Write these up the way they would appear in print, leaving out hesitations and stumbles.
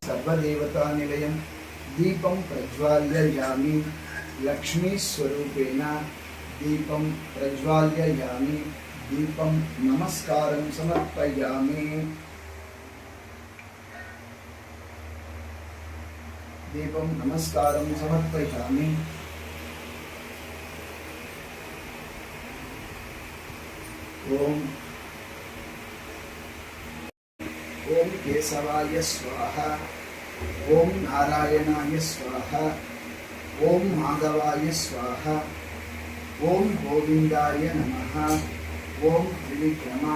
सर्वदेवता निलयं दीपं प्रज्वाल्ययामि लक्ष्मी स्वरूपेण दीपं प्रज्वाल्ययामि दीपं नमस्कारं समर्पयामि दीपं नमस्कारं समर्पयामि ओम ओम केशवाय स्वाहा ओम नारायणाय स्वाहा ओम माधवाय स्वाहा ओम गोविंदाय नमः ओम त्रिविक्रम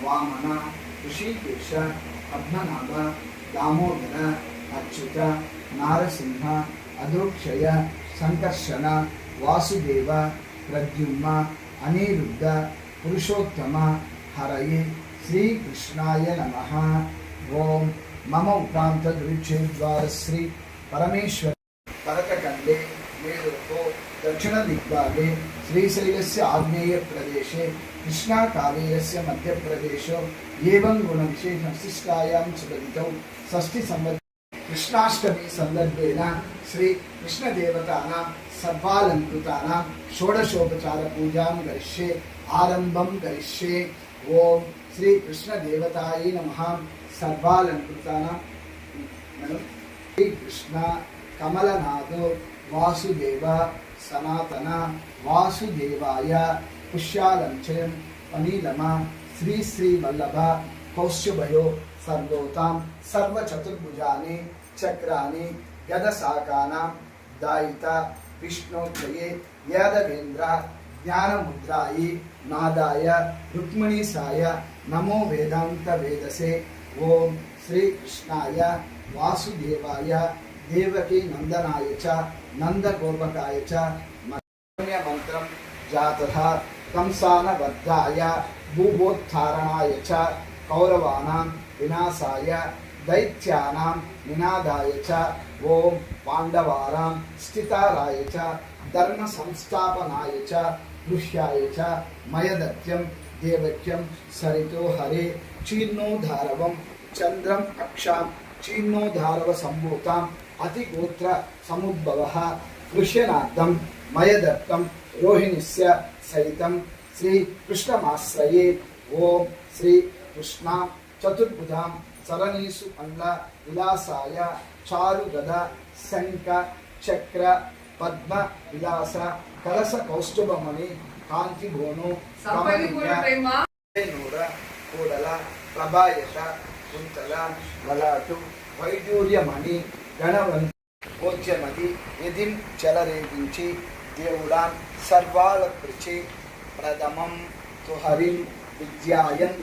वामन ऋषिकेश पद्मनाभ दामोदर अच्युत नारसिंह अधोक्षय संकर्षण वासुदेव प्रद्युम्न अनिरुद्ध पुरुषोत्तम हरये श्री कृष्णाय नमः ओम मम उक्रांत दुरुच्छेद्वार श्री परमेश्वर भरतखंडे मेरुको दक्षिण दिग्भागे श्रीशैलस्य आग्नेय प्रदेशे कृष्णा कावेरस्य मध्य प्रदेशो एवं गुण विशेष विशिष्टायां सुबलितौ षष्ठी संवत्सर कृष्णाष्टमी संदर्भेन श्री कृष्ण देवतानां सर्वालंकृतानां षोडशोपचार पूजां करिष्ये आरंभं करिष्ये ओम श्री कृष्ण देवताय नमः सर्वालंकृतानां श्री कृष्ण कमलनाथो वासुदेव सनातन वासुदेवाय पुष्यालंचयं अनिलम श्री श्री वल्लभ कौस्तुभयो सर्वोतां सर्वचतुर्भुजानि चक्राणि गदशाकानां दायिता विष्णोत्तये यादवेन्द्र ज्ञानमुद्रायै नादाय रुक्मिणीसाय नमो वेदांत वेदसे ओम श्री कृष्णाय वासुदेवाय देवकी नंदनाय च नंदगोपकाय च मंत्रं जातः कंसानवद्धाय भूभोत्थारणाय च कौरवानां विनाशाय दैत्यानां निनादाय च ओम पांडवानां स्थिताराय च धर्म संस्थापनाय च गृह्याय च मयदत्यं देवक्यं सरितो हरे चीर्णोधारवं चंद्रम अक्षां चीर्णोधारव संभूतां अतिगोत्र समुद्भवः कृष्यनाथं मयदत्तं रोहिणीस्य सहितं श्री कृष्णमाश्रये ओम श्री कृष्णा चतुर्भुजां चरणीषु अण्ड विलासाय चारुगदा शंख चक्र पद्म विलास कलश कौस्तुभमणि कांति भोनो नूर कूडल प्रभायश कुंतल ललाटु वैडूर्यमणि गणवंत भोज्यमति यदिं चलरेगिंचि देवुडां सर्वालकृचि प्रथमं तु हरिं विद्यायन्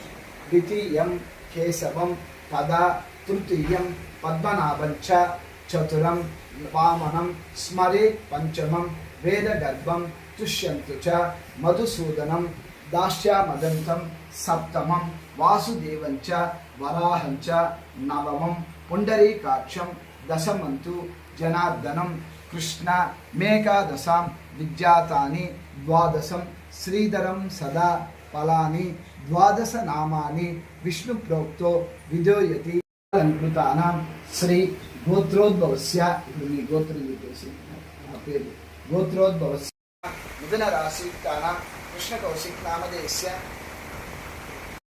द्वितीयं केशवं तदा तृतीयं पद्मनाभं च चतुरं वामनं स्मरे पंचमं वेदगर्भं तुष्यन्तु च मधुसूदनं दास्यामदन्तं सप्तमं वासुदेवं च वराहं च नवमं पुण्डरीकाक्षं दशमन्तु जनार्दनं कृष्ण मेकादशां विज्ञातानि द्वादशं श्रीधरं सदा फलानि द्वादश नामानि विष्णु प्रोक्तो विदोयति अलंकृतानां श्री गोत्रोद्भवस्य गोत्रोद्भवस्य मिथुन राशियुक्तानां कृष्ण कौशिक नामधेयस्य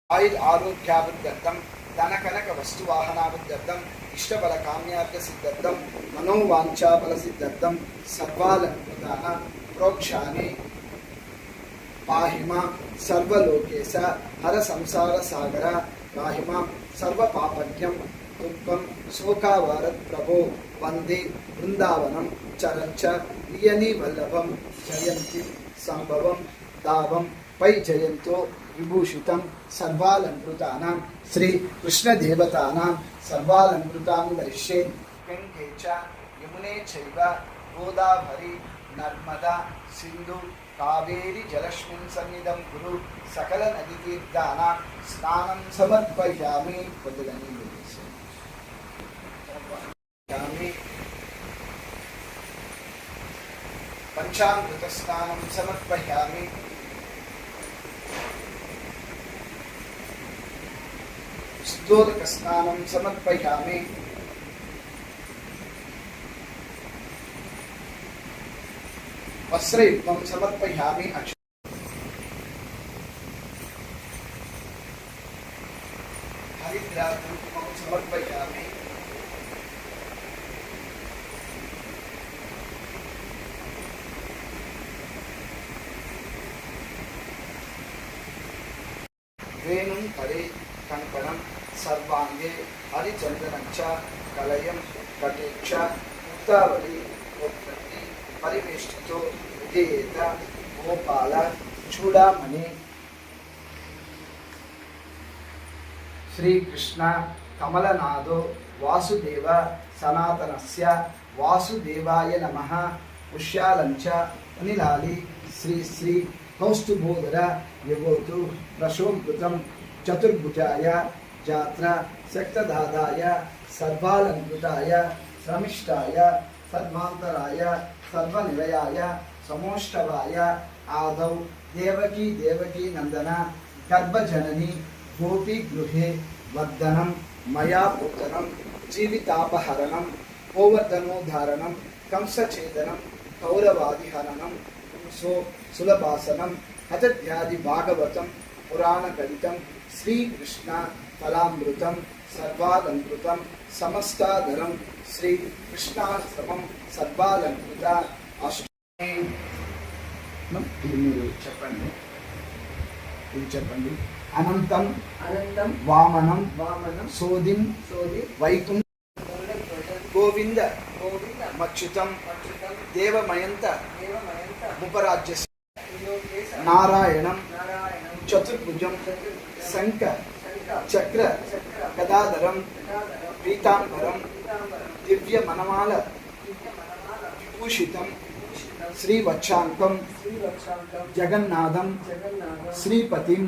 आयुर् आरोग्याभिवृद्ध्यर्थं धनकनक वस्तुवाहनाभिवृद्ध्यर्थं इष्टफल काम्यार्थ सिद्ध्यर्थं मनोवांछाफल सिद्ध्यर्थं सर्वालंकृतानां प्रोक्षानि पाहिमा सर्वलोकेश हर संसार सागर पाहिमा सर्व पापज्ञं दुःखं शोकावारत् प्रभो वंदे वृंदावनं चरंच प्रियनी वल्लभं जयंती संभवं दावं पै जयंतो विभूषितं सर्वालंकृतानां श्री कृष्ण देवतानां सर्वालंकृतां दर्शे गंगे च यमुने चैव गोदावरी नर्मदा सिंधु कावेरी जलस्मिन् सन्निधं कुरु सकल नदीतीर्थानां स्नानं समर्पयामि पंचामृत स्नानं समर्पयामि स्तोलक स्नानं समर्पयामि वस्त्रयुक्तं समर्पयामि हरिद्राकुङ्कुमं समर्पयामि वेणुं करे कंकणं सर्वांगे हरिचंदनं च कलयं कटे च मुक्तावली गोप्रति परिवेष्टितो विधेयेत गोपाल चूड़ामणि श्रीकृष्ण कमलनादो वासुदेव सनातनस्य वासुदेवाय नमः पुष्यालंच अनिलाली श्री श्री कौस्तुभोदर यगोतु प्रशोभृतं चतुर्भुजाय जात्रा शक्तदादाय सर्वालंकृताय श्रमिष्ठाय सर्वांतराय सर्वनिलयाय समोष्टवाय आदौ देवकी देवकी नंदन गर्भजननी गोपी गृहे वर्धनं मया पूतनं जीवितापहरणं गोवर्धनोद्धारणं कंसछेदनं कौरवादिहरणं सो सुलभासनं अजध्यादि भागवतं पुराणकलितं श्रीकृष्ण फलामृतं सर्वालंकृतं समस्ताधरं श्रीकृष्णाश्रमं सर्वालंकृत अष्टमी చెప్పండి అనంతం అనంతం వామనం వామనం సోదిం సోది వైకుంఠ గోవింద గోవింద మచ్యుతం మచ్యుతం దేవమయంత దేవమయంత ఉపరాజ్య నారాయణం నారాయణం చతుర్భుజం శంఖ చక్ర గదాధరం పీతాంబరం దివ్య మనమాల విభూషితం श्रीवक्षांकं जगन्नाथं श्रीपतिं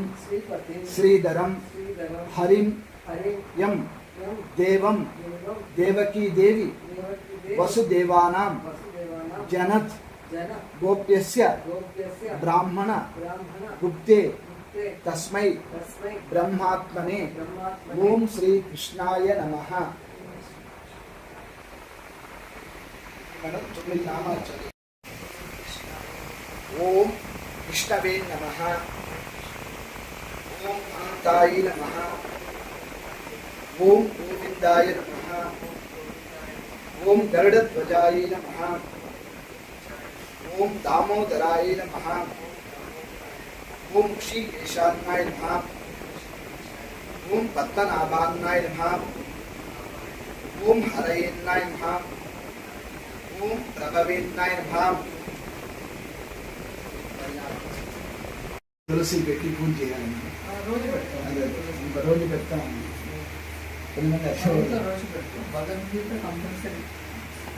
श्रीधरं हरिं यं देवं देवकी देवी वसुदेवानां जनत गोप्यस्य ब्राह्मण गुप्ते तस्मै ब्रह्मात्मने ओम श्री कृष्णाय नमः। మనం 9 నామాలు చదువు. ओम विष्णवे नमः, ओम अनंताय नमः, ओम गोविंदाय नमः, ओम गरुड़ध्वजाय नमः, ओम दामोदराय नमः, ओम ऋषिकेशाय नमः, ओम पद्मनाभाय नमः, ओम हरयेन्नाय नमः, ओम प्रभवेन्नाय नमः। तुलसी పెట్టి పూజ చేయాలి. రోజు పెడతాం. అదే రోజు పెడతాం. కొంతమంది రోజు పెడతాం. భగవద్గీత కంపల్సరీ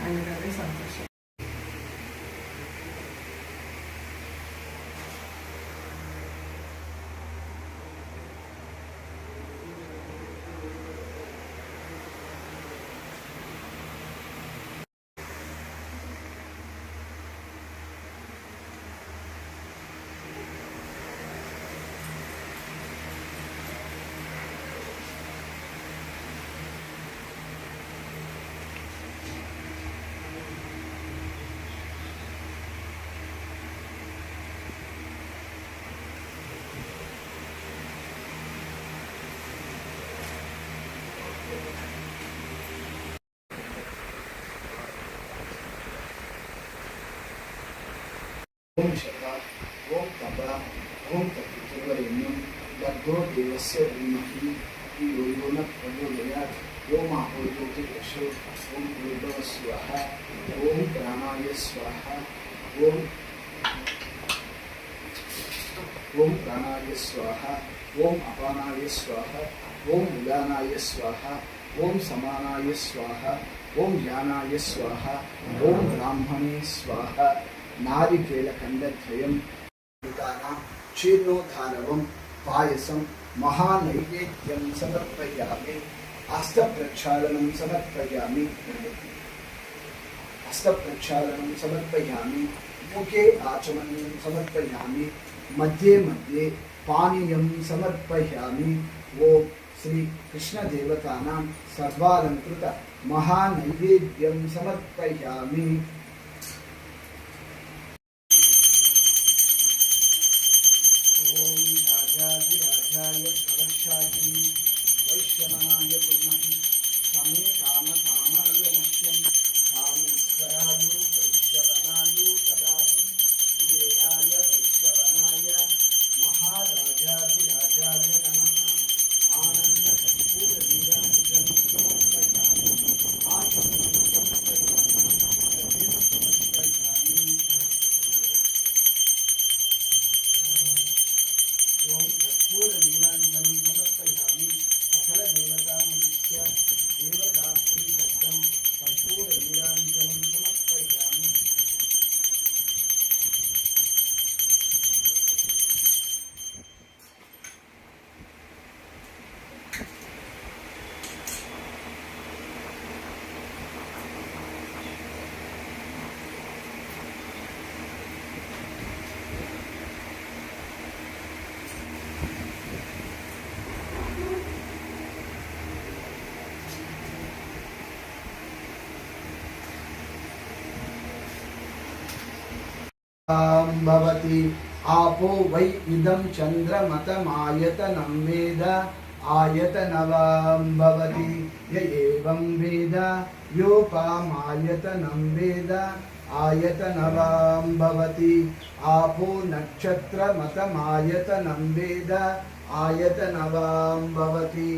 ఆయన అదే సంతోషం. ओम शता ओम तपा ओम तत्वरेण्यं भर्गो देवस्य धीमहि धियो यो न प्रचोदयात् ओम आपो ज्योतिषो ओम भूर्भुवः स्वाहा ओम प्राणाय स्वाहा ओम प्राणाय स्वाहा ओम अपानाय स्वाहा ओम उदानाय स्वाहा ओम समानाय स्वाहा ఓం జ్ఞానాయ స్వాహ, ఓం బ్రాహ్మణే స్వాహ. నారికేళఖండద్వయం క్షీర్ణోధారవం పాయసం మహానైవేద్యం సమర్పయామి. హస్తప్రక్షాళనం సమర్పయామి. హస్తప్రక్షాళనం సమర్పయామి. ముఖే ఆచమనం సమర్పయామి. మధ్యే మధ్యే పానీయం సమర్పయామి. ఓం శ్రీ కృష్ణదేవతానాం సర్వాలంకృత మహానైవేద్యం సమర్పయామి. ఓం రాజాధిరాజాయ ప్రవక్షాయ వైశ్యమనాయ పుర్ణః సమే కామకామాయ మహ్యం కామేశ్వరాయ వైశ్యవనాయ తదాతు కుబేరాయ వైశ్యవనాయ మహారాజాధిరాజాయ నమః. ఆనంద కర్పూర నీరాజనం సమర్పయామి. ఆచమనం సమర్పయామి. అర్ఘ్యం సమర్పయామి. ఓం కర్పూర నీరాజనం సమర్పయామి. సకల దేవతాముఖ్య దేవదాత్రి శబ్దం కర్పూర నీరాజనం సమర్పయామి. भवति आपो वै इदं चन्द्रमतमायतनं वेद आयतनवां भवति य एवं वेद योपामायतनं वेद आयतनवां भवति आपो नक्षत्रमतमायतनं वेद आयतनवां भवति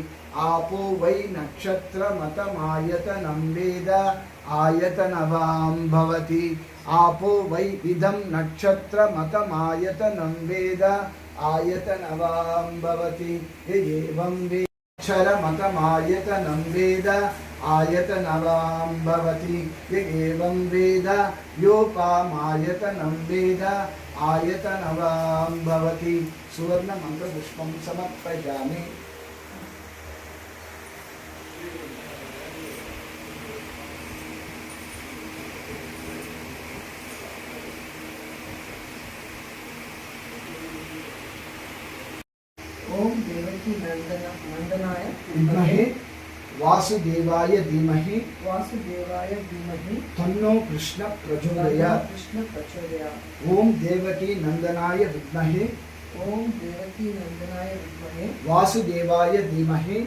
आपो वै नक्षत्रमतमायतनं वेद आयतनवां भवति आपो वै इदं नक्षत्रमतमायतनं वेद आयतनवां भवति एवं वेक्षरमतमायतनं वेद आयतनवां भवति एवं वेद योपामायतनं वेद आयतनवां भवति. सुवर्णमन्त्रपुष्पं समर्पयामि. ओम देवकी नंदनाय विद्महे वासुदेवाय धीमहि तन्नो कृष्ण प्रचोदयात्. कृष्ण प्रचोदयात्. ओम देवकी नंदनाय विद्महे ओम देवकी नंदनाय विद्महे वासुदेवाय धीमहि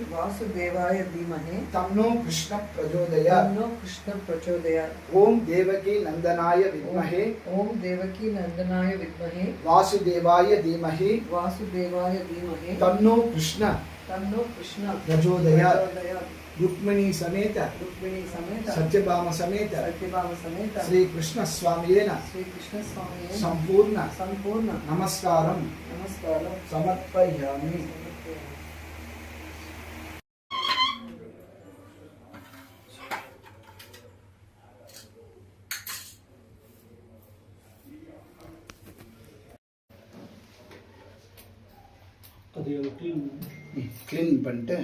तन्नो कृष्ण प्रचोदयात्. कृष्ण प्रचोदयात्. ओम देवकी नंदनाय विद्महे ओम देवकी नंदनाय विद्महे वासुदेवाय धीमहि तन्नो कृष्ण प्रचोदयात्. रुक्मिणी समेत सत्यभाम समेत श्री कृष्ण स्वामियेन संपूर्ण नमस्कारं समर्पयामि. क्लीन பண்ணிட்டு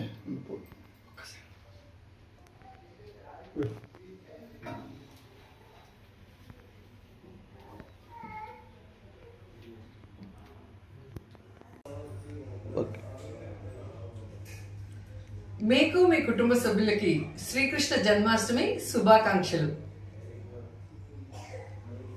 మీకు మీ కుటుంబ సభ్యులకి శ్రీకృష్ణ జన్మాష్టమి శుభాకాంక్షలు.